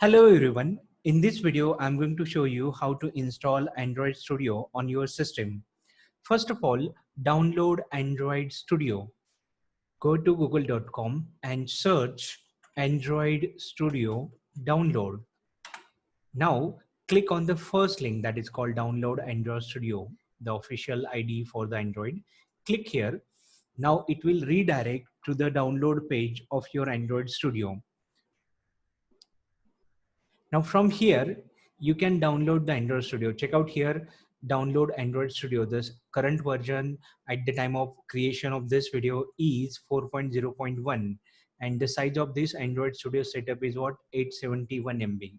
Hello everyone. In this video, I'm going to show you how to install Android Studio on your system. First of all, download Android Studio. Go to google.com and search Android Studio download. Now, click on the first link that is called Download Android Studio, the official ID for the Android. Click here. Now it will redirect to the download page of your Android Studio. Now from here, you can download the Android Studio. Check out here, download Android Studio. This current version at the time of creation of this video is 4.0.1. And the size of this Android Studio setup is what? 871 MB.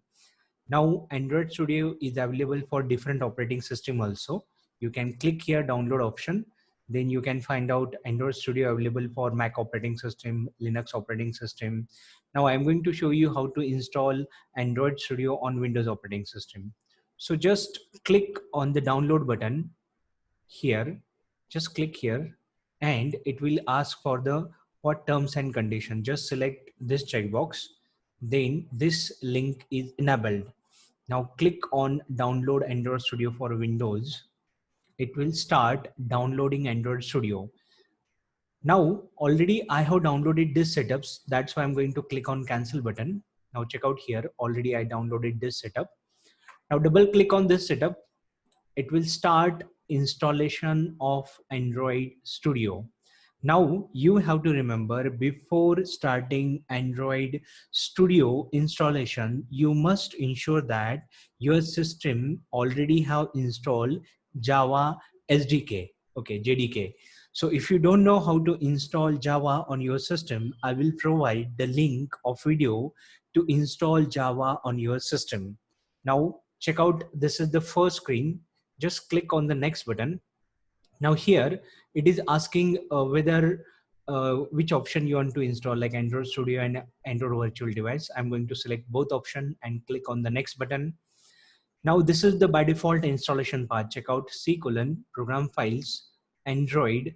Now Android Studio is available for different operating system also. You can click here download option. Then you can find out Android Studio available for Mac operating system, Linux operating system. Now I'm going to show you how to install Android Studio on Windows operating system. So just click on the download button here. Just click here and it will ask for the what terms and condition. Just select this checkbox. Then this link is enabled. Now click on download Android Studio for Windows. It will start downloading Android Studio. Now already I have downloaded this setups. That's why I'm going to click on cancel button. Now check out here. Already I downloaded this setup. Now double click on this setup. It will start installation of Android Studio. Now you have to remember, before starting Android Studio installation, you must ensure that your system already have installed Java SDK, okay, JDK. So if you don't know how to install Java on your system, I will provide the link of video to install Java on your system. Now check out, this is the first screen. Just click on the next button. Now here it is asking whether which option you want to install, like Android Studio and Android Virtual Device. I'm going to select both option and click on the next button. Now this is the by default installation path. Check out C: program files, Android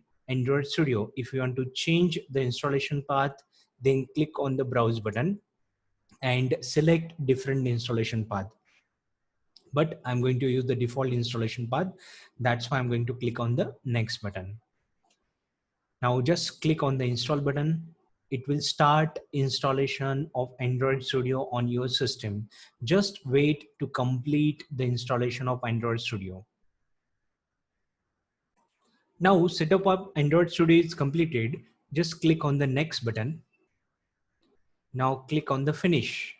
Studio. If you want to change the installation path, then click on the browse button and select different installation path. But I'm going to use the default installation path. That's why I'm going to click on the next button. Now just click on the install button. It will start installation of Android Studio on your system. Just wait to complete the installation of Android Studio. Now setup of Android Studio is completed. Just click on the next button. Now click on the finish.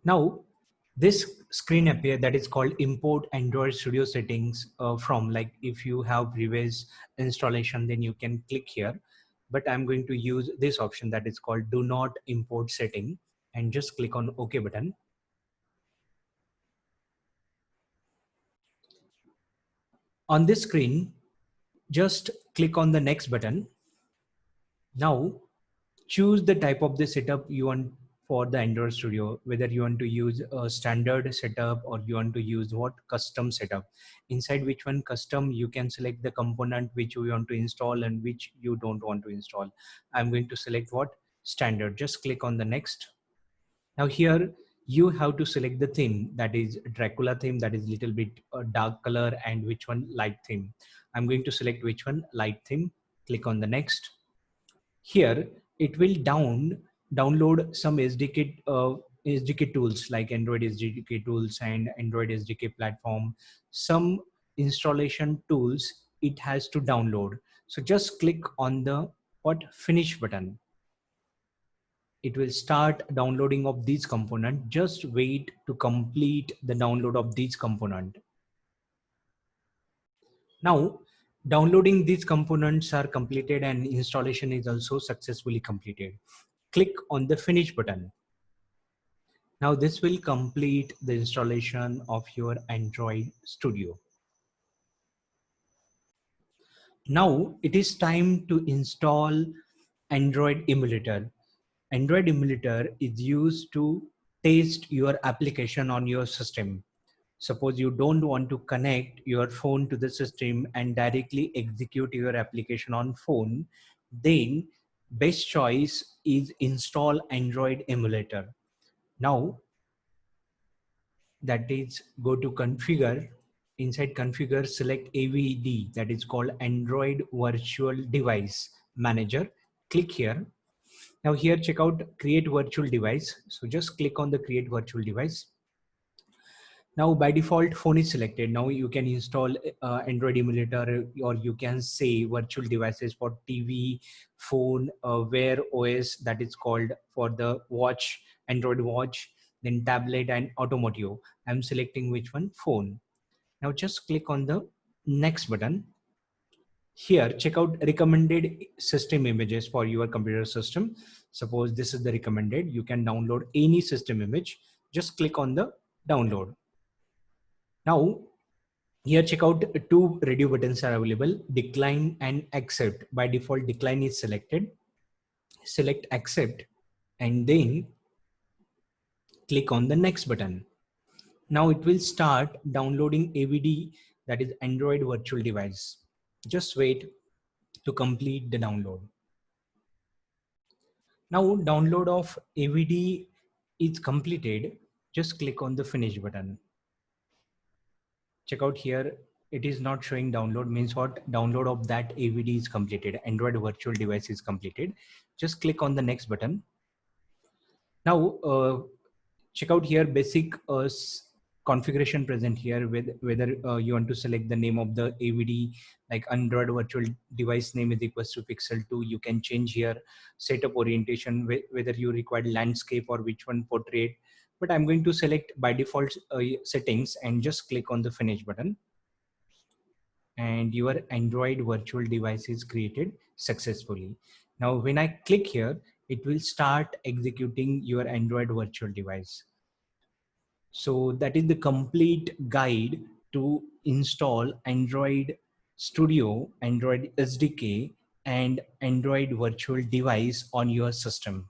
Now this screen appear that is called import Android Studio settings from, like if you have previous installation, then you can click here. But I'm going to use this option that is called do not import setting, and just click on OK button. On this screen, just click on the next button. Now choose the type of the setup you want for the Android Studio, whether you want to use a standard setup or you want to use what custom setup. Inside which one custom, you can select the component which you want to install and which you don't want to install. I'm going to select what standard. Just click on the next. Now here you have to select the theme, that is Dracula theme, that is little bit dark color, and which one light theme. I'm going to select which one light theme. Click on the next. Here it will download some SDK tools like Android SDK tools and Android SDK platform. Some installation tools it has to download. So just click on the finish button. It will start downloading of these components. Just wait to complete the download of these component. Now downloading these components are completed and installation is also successfully completed. Click on the finish button. Now this will complete the installation of your Android Studio. Now it is time to install Android emulator. Android emulator is used to test your application on your system. Suppose you don't want to connect your phone to the system and directly execute your application on phone, then best choice is install Android emulator. Now that is, go to configure. Inside configure, select AVD, that is called Android Virtual Device Manager. Click here. Now here, check out create virtual device. So just click on the create virtual device. Now by default phone is selected. Now you can install Android emulator, or you can say virtual devices for TV, phone, Wear OS, that is called for the watch, Android watch, then tablet and automotive. I'm selecting which one? Phone. Now just click on the next button. Here, check out recommended system images for your computer system. Suppose this is the recommended. You can download any system image. Just click on the download. Now, here check out two radio buttons are available, decline and accept. By default, decline is selected. Select accept and then click on the next button. Now it will start downloading AVD, that is Android Virtual Device. Just wait to complete the download. Now download of AVD is completed. Just click on the finish button. Check out here, it is not showing download, means what? Download of that AVD is completed, Android Virtual Device is completed. Just click on the next button. Now check out here basic configuration present here, with whether you want to select the name of the AVD, like Android Virtual Device name is equals to Pixel 2. You can change here setup orientation, whether you require landscape or which one, portrait. But I'm going to select by default settings and just click on the finish button. And your Android virtual device is created successfully. Now, when I click here, it will start executing your Android virtual device. So that is the complete guide to install Android Studio, Android SDK, and Android virtual device on your system.